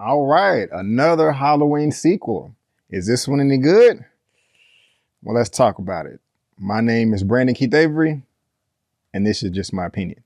All right, another Halloween sequel. Is this one any good? Well, let's talk about it. My name is Brandon Keith Avery, and this is just my opinion.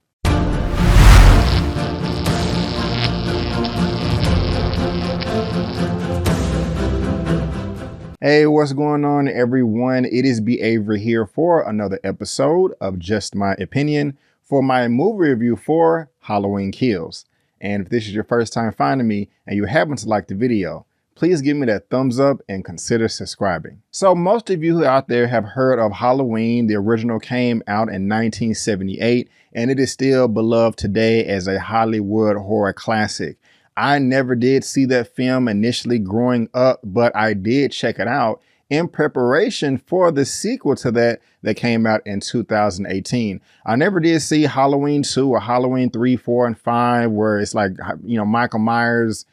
Hey, what's going on, everyone? It is B. Avery here for another episode of Just My Opinion for my movie review for Halloween Kills. And if this is your first time finding me and you happen to like the video, please give me that thumbs up and consider subscribing. So most of you out there have heard of Halloween. The original came out in 1978, and it is still beloved today as a Hollywood horror classic. I never did see that film initially growing up, but I did check it out in preparation for the sequel to that came out in 2018. I never did see Halloween 2 or Halloween 3, 4, and 5, where it's like, Michael Myers,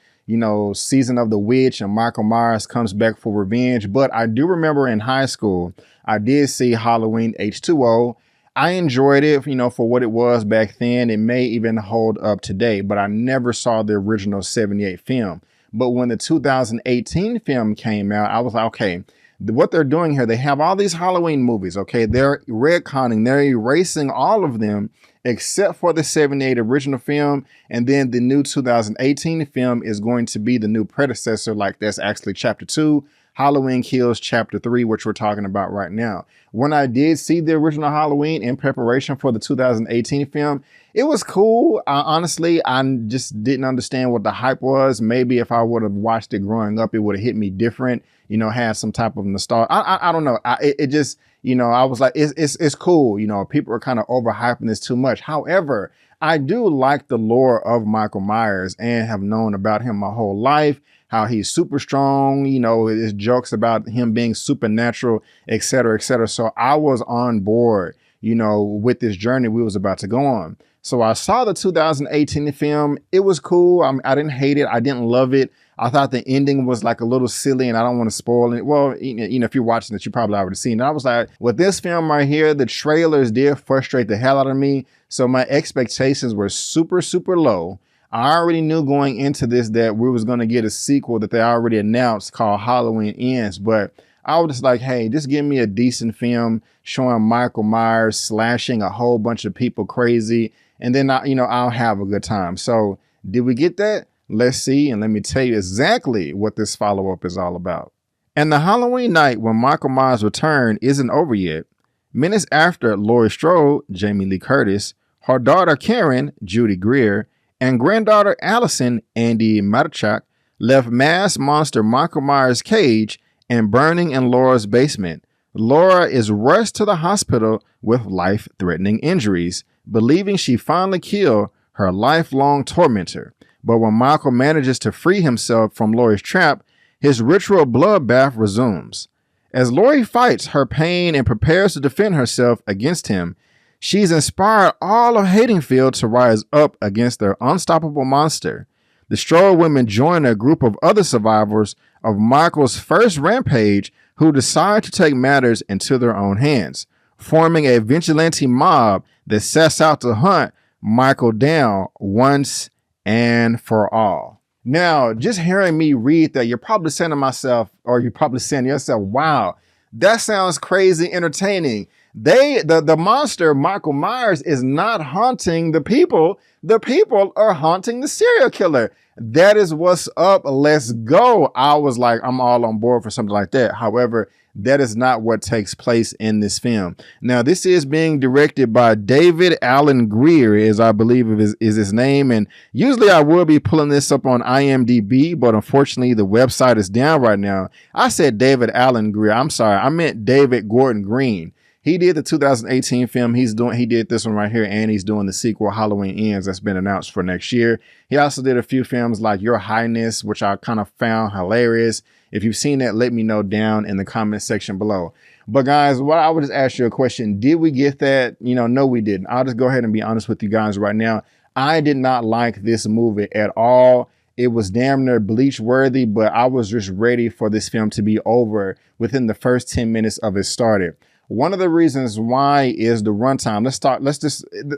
season of the witch, and Michael Myers comes back for revenge. But I do remember in high school, I did see Halloween H2O. I enjoyed it, for what it was back then. It may even hold up today, but I never saw the original 78 film. But when the 2018 film came out, I was like, okay, what they're doing here, they have all these Halloween movies, okay? They're retconning, they're erasing all of them except for the 78 original film. And then the new 2018 film is going to be the new predecessor. Like, that's actually chapter 2. Halloween Kills Chapter 3, which we're talking about right now. When I did see the original Halloween in preparation for the 2018 film, it was cool. Honestly, I just didn't understand what the hype was. Maybe if I would have watched it growing up, it would have hit me different, had some type of nostalgia. I don't know. It just, I was like, it's cool. People are kind of overhyping this too much. However, I do like the lore of Michael Myers and have known about him my whole life. How he's super strong, his jokes about him being supernatural, et cetera, et cetera. So I was on board, with this journey we was about to go on. So I saw the 2018 film. It was cool. I didn't hate it. I didn't love it. I thought the ending was like a little silly, and I don't want to spoil it. Well, if you're watching it, you probably already seen it. I was like, with this film right here, the trailers did frustrate the hell out of me. So my expectations were super, super low. I already knew going into this that we was going to get a sequel that they already announced called Halloween Ends. But I was just like, hey, just give me a decent film showing Michael Myers slashing a whole bunch of people crazy. And then, I'll have a good time. So did we get that? Let's see. And let me tell you exactly what this follow-up is all about. And the Halloween night when Michael Myers' return isn't over yet. Minutes after Laurie Strode, Jamie Lee Curtis, her daughter Karen, Judy Greer, and granddaughter Allison, Andy Matichak, left masked monster Michael Myers' cage and burning in Laura's basement. Laura is rushed to the hospital with life-threatening injuries, believing she finally killed her lifelong tormentor. But when Michael manages to free himself from Laurie's trap, his ritual bloodbath resumes. As Laurie fights her pain and prepares to defend herself against him, she's inspired all of Haddonfield to rise up against their unstoppable monster. The Strode women join a group of other survivors of Michael's first rampage who decide to take matters into their own hands, forming a vigilante mob that sets out to hunt Michael down once and for all. Now, just hearing me read that, you're probably saying to myself, or you're probably saying to yourself, wow, that sounds crazy entertaining. The monster, Michael Myers, is not haunting the people. The people are haunting the serial killer. That is what's up. Let's go. I was like, I'm all on board for something like that. However, that is not what takes place in this film. Now, this is being directed by David Alan Grier, as I believe is his name. And usually I would be pulling this up on IMDb, but unfortunately the website is down right now. I said David Alan Grier. I'm sorry. I meant David Gordon Green. He did the 2018 film. He did this one right here, and he's doing the sequel, Halloween Ends, that's been announced for next year. He also did a few films like Your Highness, which I kind of found hilarious. If you've seen that, let me know down in the comment section below. But guys, what I would just ask you a question. Did we get that? No, we didn't. I'll just go ahead and be honest with you guys right now. I did not like this movie at all. It was damn near bleach worthy, but I was just ready for this film to be over within the first 10 minutes of it started. One of the reasons why is the runtime.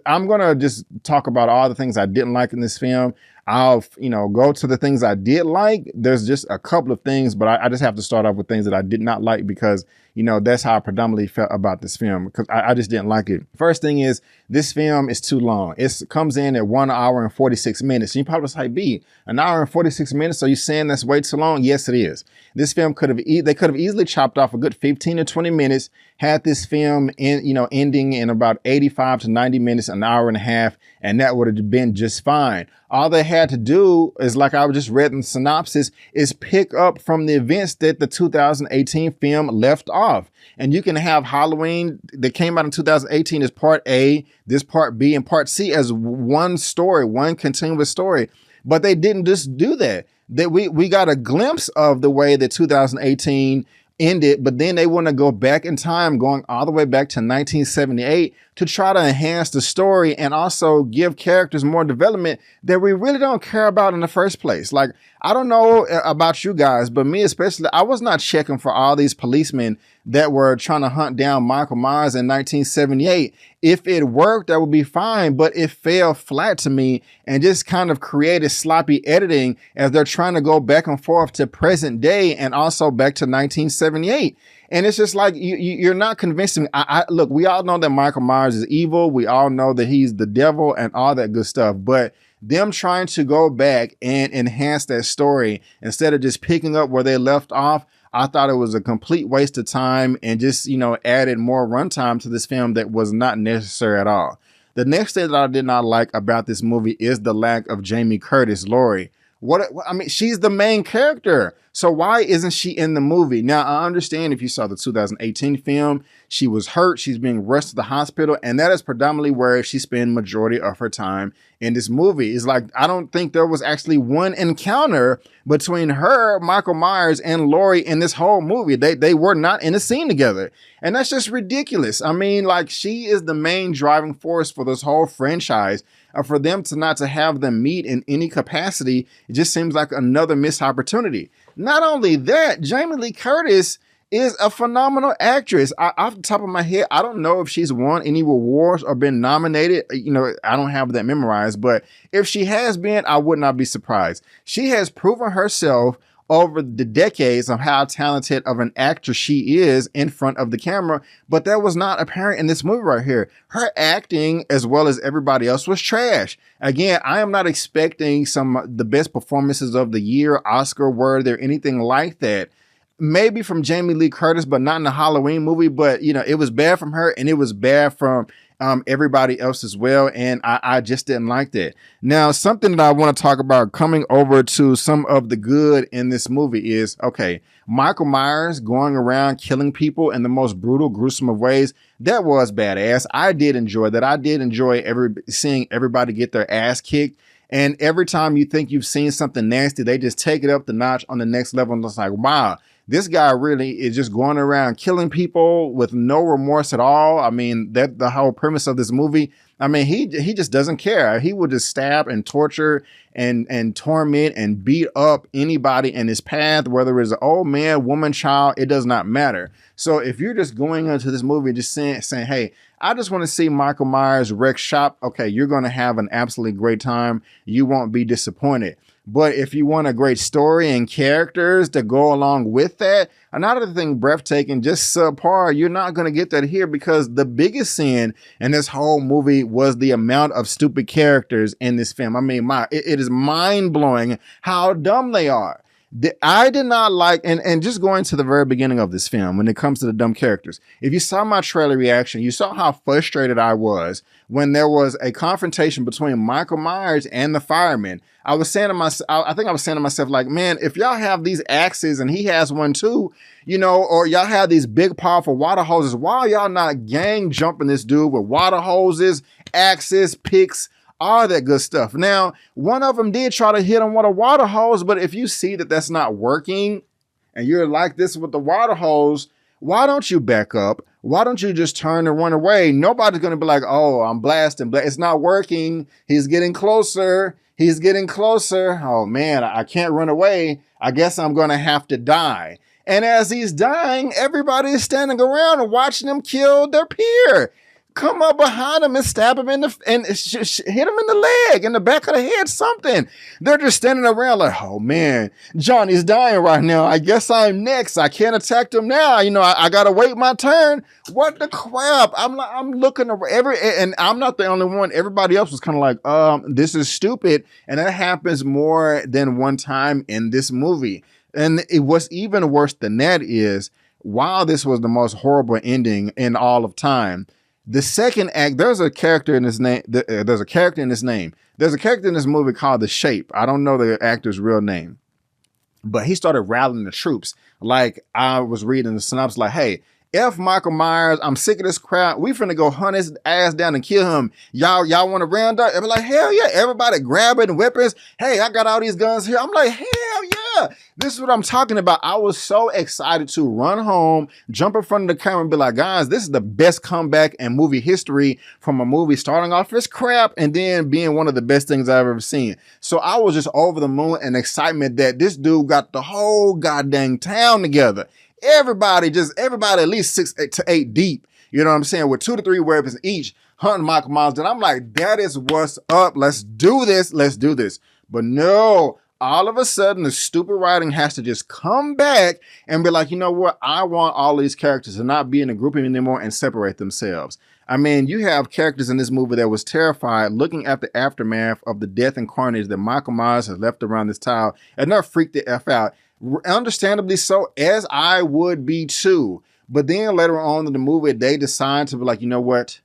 I'm going to just talk about all the things I didn't like in this film. I'll, go to the things I did like. There's just a couple of things, but I just have to start off with things that I did not like because, that's how I predominantly felt about this film because I just didn't like it. First thing is this film is too long. It comes in at 1 hour and 46 minutes. And you probably say, B, an hour and 46 minutes. So you saying that's way too long? Yes, it is. This film they could have easily chopped off a good 15 to 20 minutes, had this film ending in about 85 to 90 minutes, an hour and a half, and that would have been just fine. All they had to do is, like I just read in the synopsis, is pick up from the events that the 2018 film left off. And you can have Halloween that came out in 2018 as part A, this part B, and part C as one story, one continuous story. But they didn't just do that. We got a glimpse of the way that 2018 ended, but then they want to go back in time, going all the way back to 1978 to try to enhance the story and also give characters more development that we really don't care about in the first place. Like, I don't know about you guys, but me especially, I was not checking for all these policemen that were trying to hunt down Michael Myers in 1978. If it worked, that would be fine, but it fell flat to me and just kind of created sloppy editing as they're trying to go back and forth to present day and also back to 1978. And it's just like, you're not convincing me. Look, we all know that Michael Myers is evil. We all know that he's the devil and all that good stuff. But them trying to go back and enhance that story instead of just picking up where they left off, I thought it was a complete waste of time and just, added more runtime to this film that was not necessary at all. The next thing that I did not like about this movie is the lack of Jamie Curtis, Laurie. She's the main character. So why isn't she in the movie? Now, I understand if you saw the 2018 film, she was hurt. She's being rushed to the hospital. And that is predominantly where she spent majority of her time in this movie. It's like, I don't think there was actually one encounter between her, Michael Myers, and Laurie in this whole movie. They were not in a scene together. And that's just ridiculous. I mean, like, she is the main driving force for this whole franchise. For them not to have them meet in any capacity, it just seems like another missed opportunity. Not only that, Jamie Lee Curtis is a phenomenal actress. Off the top of my head, I don't know if she's won any awards or been nominated. I don't have that memorized, but if she has been, I would not be surprised. She has proven herself over the decades of how talented of an actor she is in front of the camera, but that was not apparent in this movie right here. Her acting, as well as everybody else, was trash. Again, I am not expecting the best performances of the year, Oscar worthy or anything like that. Maybe from Jamie Lee Curtis, but not in the Halloween movie. But, it was bad from her and it was bad from everybody else as well. And I just didn't like that. Now, something that I want to talk about coming over to some of the good in this movie is, okay, Michael Myers going around killing people in the most brutal, gruesome of ways. That was badass. I did enjoy that. I did enjoy seeing everybody get their ass kicked. And every time you think you've seen something nasty, they just take it up the notch on the next level. And it's like, wow, this guy really is just going around killing people with no remorse at all. I mean, that the whole premise of this movie. I mean, he just doesn't care. He will just stab and torture and torment and beat up anybody in his path, whether it's an old man, woman, child, it does not matter. So if you're just going into this movie just saying, hey, I just want to see Michael Myers wreck shop, okay, you're going to have an absolutely great time. You won't be disappointed. But if you want a great story and characters to go along with that, another thing breathtaking, just subpar, you're not going to get that here because the biggest sin in this whole movie was the amount of stupid characters in this film. I mean, it is mind-blowing how dumb they are. I did not like, and just going to the very beginning of this film, when it comes to the dumb characters, if you saw my trailer reaction, you saw how frustrated I was when there was a confrontation between Michael Myers and the fireman. I was saying to myself, I think I was saying to myself, like, man, if y'all have these axes and he has one too, or y'all have these big, powerful water hoses, why y'all not gang jumping this dude with water hoses, axes, picks, all that good stuff. Now, one of them did try to hit him with a water hose, but if you see that that's not working and you're like this with the water hose, why don't you back up? Why don't you just turn and run away? Nobody's going to be like, oh, I'm blasting. It's not working. He's getting closer. He's getting closer. Oh, man, I can't run away. I guess I'm going to have to die. And as he's dying, everybody is standing around and watching him kill their peer. come up behind him and stab him in the and hit him in the leg, in the back of the head, something. They're just standing around like, oh man, Johnny's dying right now. I guess I'm next. I can't attack him now. You know, I gotta wait my turn. What the crap? I'm looking over and I'm not the only one. Everybody else was kind of like, this is stupid. And that happens more than one time in this movie. And what's even worse than that is, while this was the most horrible ending in all of time, the second act, there's a character in his name. There's a character in his name. There's a character in this movie called The Shape. I don't know the actor's real name, but he started rallying the troops. Like, I was reading the synopsis, like, hey, F Michael Myers, I'm sick of this crap. We finna go hunt his ass down and kill him. Y'all want to round up? And be like, hell yeah. Everybody grabbing weapons. Hey, I got all these guns here. I'm like, hell yeah. This is what I'm talking about. I was so excited to run home, jump in front of the camera and be like, guys, this is the best comeback in movie history from a movie starting off as crap and then being one of the best things I've ever seen. So I was just over the moon and excitement that this dude got the whole goddamn town together. Everybody at least 6 to 8 deep, you know what I'm saying, with 2 to 3 weapons each, hunting Michael Myers. And I'm like, that is what's up. Let's do this. Let's do this. But no, all of a sudden, the stupid writing has to just come back and be like, you know what? I want all these characters to not be in a grouping anymore and separate themselves. I mean, you have characters in this movie that was terrified looking at the aftermath of the death and carnage that Michael Myers has left around this town, and they're freaked the F out. Understandably so, as I would be too. But then later on in the movie, they decide to be like, you know what?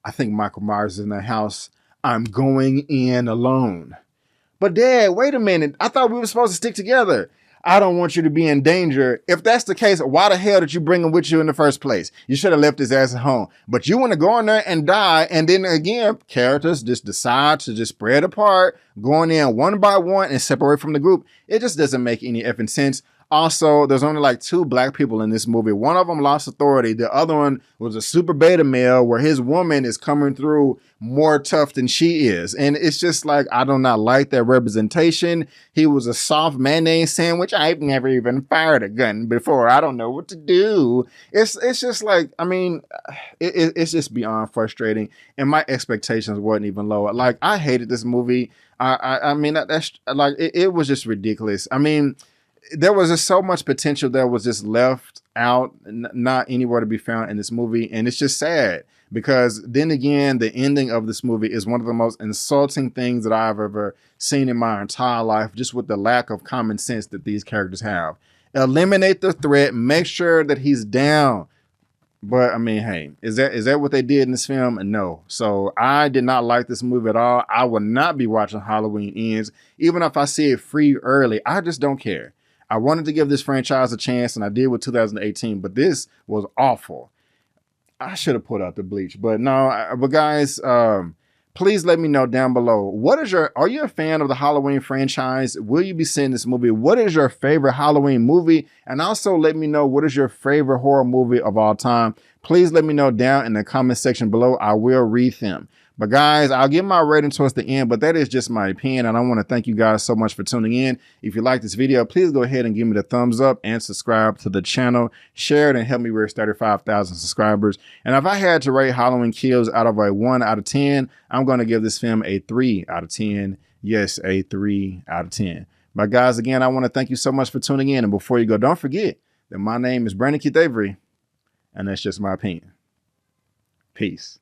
I think Michael Myers is in the house. I'm going in alone. But Dad, wait a minute. I thought we were supposed to stick together. I don't want you to be in danger. If that's the case, why the hell did you bring him with you in the first place? You should have left his ass at home. But you want to go in there and die. And then again, characters just decide to just spread apart, going in one by one and separate from the group. It just doesn't make any effing sense. Also, there's only like 2 black people in this movie. One of them lost authority. The other one was a super beta male where his woman is coming through more tough than she is. And it's just like, I do not like that representation. He was a soft mayonnaise sandwich. I've never even fired a gun before. I don't know what to do. It's just like, I mean, it's just beyond frustrating. And my expectations wasn't even lower. Like, I hated this movie. I mean, that's like, it was just ridiculous. I mean, there was just so much potential that was just left out, not anywhere to be found in this movie. And it's just sad because then again, the ending of this movie is one of the most insulting things that I've ever seen in my entire life, just with the lack of common sense that these characters have. Eliminate the threat, make sure that he's down. But I mean, hey, is that what they did in this film? No. So I did not like this movie at all. I will not be watching Halloween Ends, even if I see it free early. I just don't care. I wanted to give this franchise a chance, and I did with 2018, but this was awful. I should have put out the bleach, but no. But guys, please let me know down below. Are you a fan of the Halloween franchise? Will you be seeing this movie? What is your favorite Halloween movie? And also let me know, what is your favorite horror movie of all time? Please let me know down in the comment section below. I will read them. But guys, I'll give my rating towards the end, but that is just my opinion. And I want to thank you guys so much for tuning in. If you like this video, please go ahead and give me the thumbs up and subscribe to the channel. Share it and help me reach 35,000 subscribers. And if I had to rate Halloween Kills out of a 1 out of 10, I'm going to give this film a 3 out of 10. Yes, a 3 out of 10. But guys, again, I want to thank you so much for tuning in. And before you go, don't forget that my name is Brandon Keith Avery, and that's just my opinion. Peace.